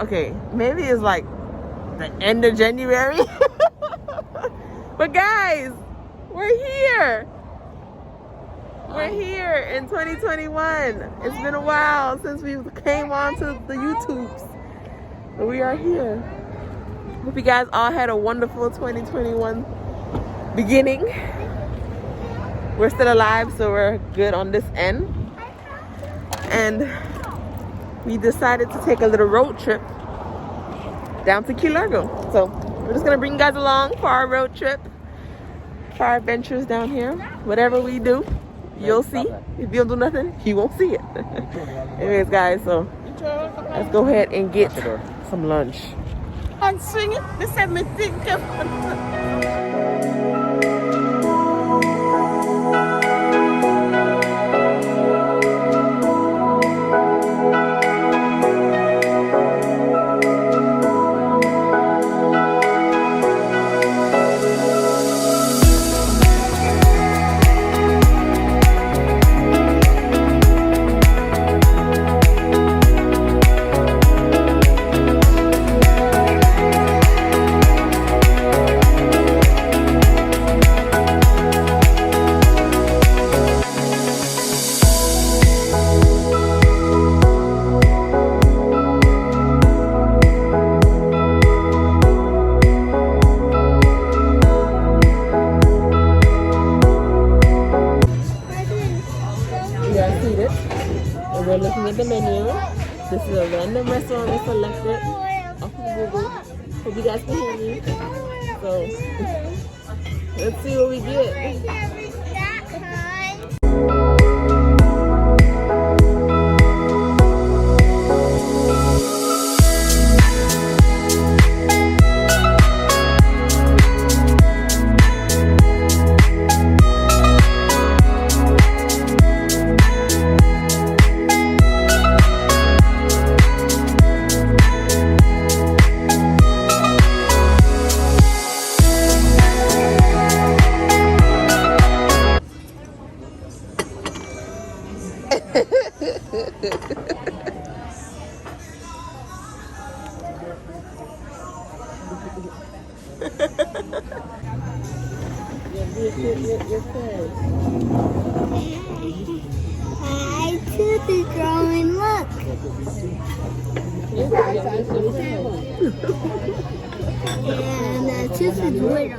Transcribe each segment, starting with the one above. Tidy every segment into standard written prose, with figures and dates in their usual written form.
okay, maybe it's like the end of January. But guys, we're here. We're here in 2021. It's been a while since we came on to the YouTubes. But we are here. Hope you guys all had a wonderful 2021 beginning. We're still alive, so we're good on this end. And we decided to take a little road trip down to Kay Largo. So we're just gonna bring you guys along for our road trip, for our adventures down here. Whatever we do, you'll see. If you don't do nothing, you won't see it. Anyways, guys, so let's go ahead and get some lunch. I'm swinging. This had me think of. We're looking at the menu. This is a random restaurant we selected off of Google. Hope you guys can hear me. So let's see what we get. Hi to the drawing, look. And just a drawing.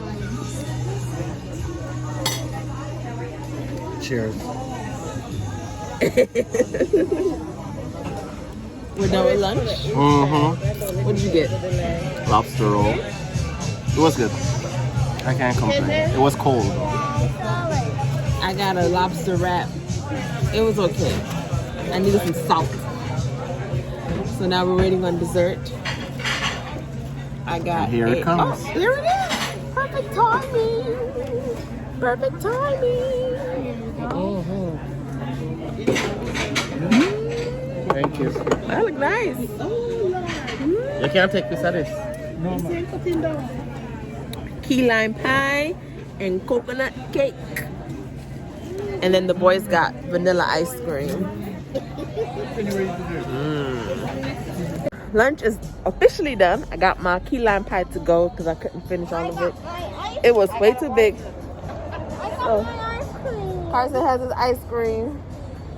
Cheers. We're done with lunch. What did you get? Lobster roll. It was good. I can't complain. It was cold. I got a lobster wrap. It was okay. I needed some salt. So now we're waiting on dessert. I got. And here it comes. Oh, here it is. Perfect timing. Perfect timing. Thank you. That look nice. You can't take this at this. Key lime pie and coconut cake. And then the boys got vanilla ice cream. Lunch is officially done. I got my key lime pie to go because I couldn't finish all of it. It was way too big. So Carson has his ice cream.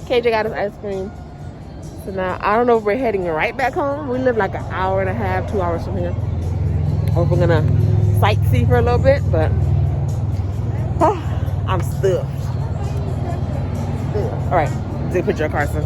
KJ got his ice cream. So now I don't know if we're heading right back home. We live like an hour and a half, 2 hours from here. Or if we're gonna sightsee for a little bit, but I'm stuffed. All right, take a picture of Carson.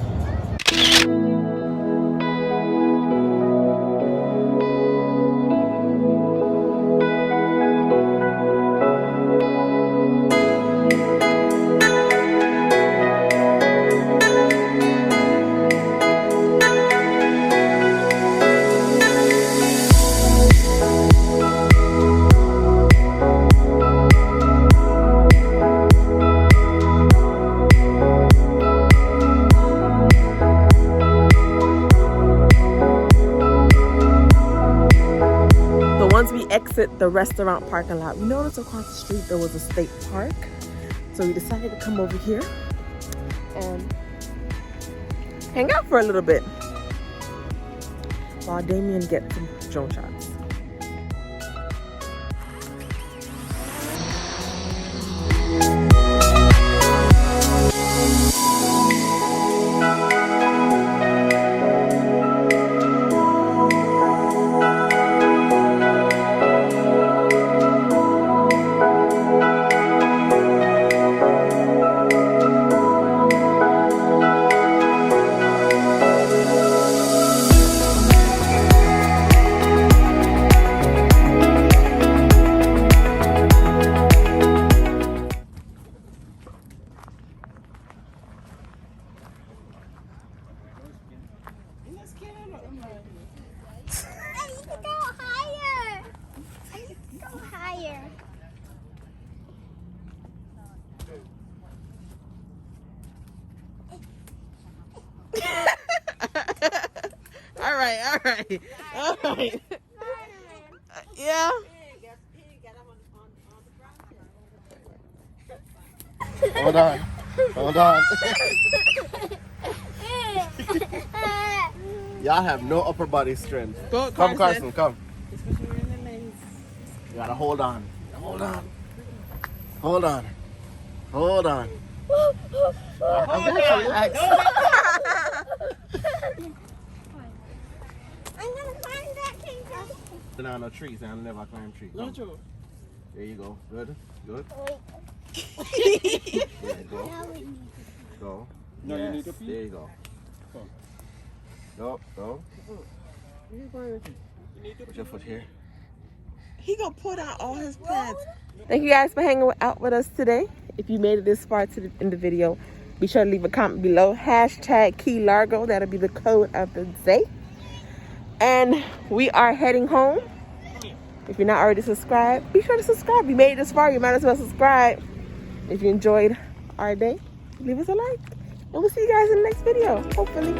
Exit the restaurant parking lot, we noticed across the street there was a state park, so we decided to come over here and hang out for a little bit. while Damion gets some drone shots. All right. Yeah. Hold on. Y'all have no upper body strength. Go, Come, Carson. Carson, come. Especially when you're in the lanes. You gotta hold on. Hold on. I'm gonna relax. I'm gonna find that thing. No, no trees. I'll never climb trees. No true. There you go. Good. Wait. Yeah, go. Now we need Go. No, you Yes, need to pee? There you go. Go. Put your foot here. He gonna put out all his plans. Thank you guys for hanging out with us today. If you made it this far in the video, be sure to leave a comment below. Hashtag Kay Largo. That'll be the code of the day. And we are heading home. If you're not already subscribed, be sure to subscribe. If you made it this far, you might as well subscribe. If you enjoyed our day, leave us a like. And we'll see you guys in the next video, hopefully.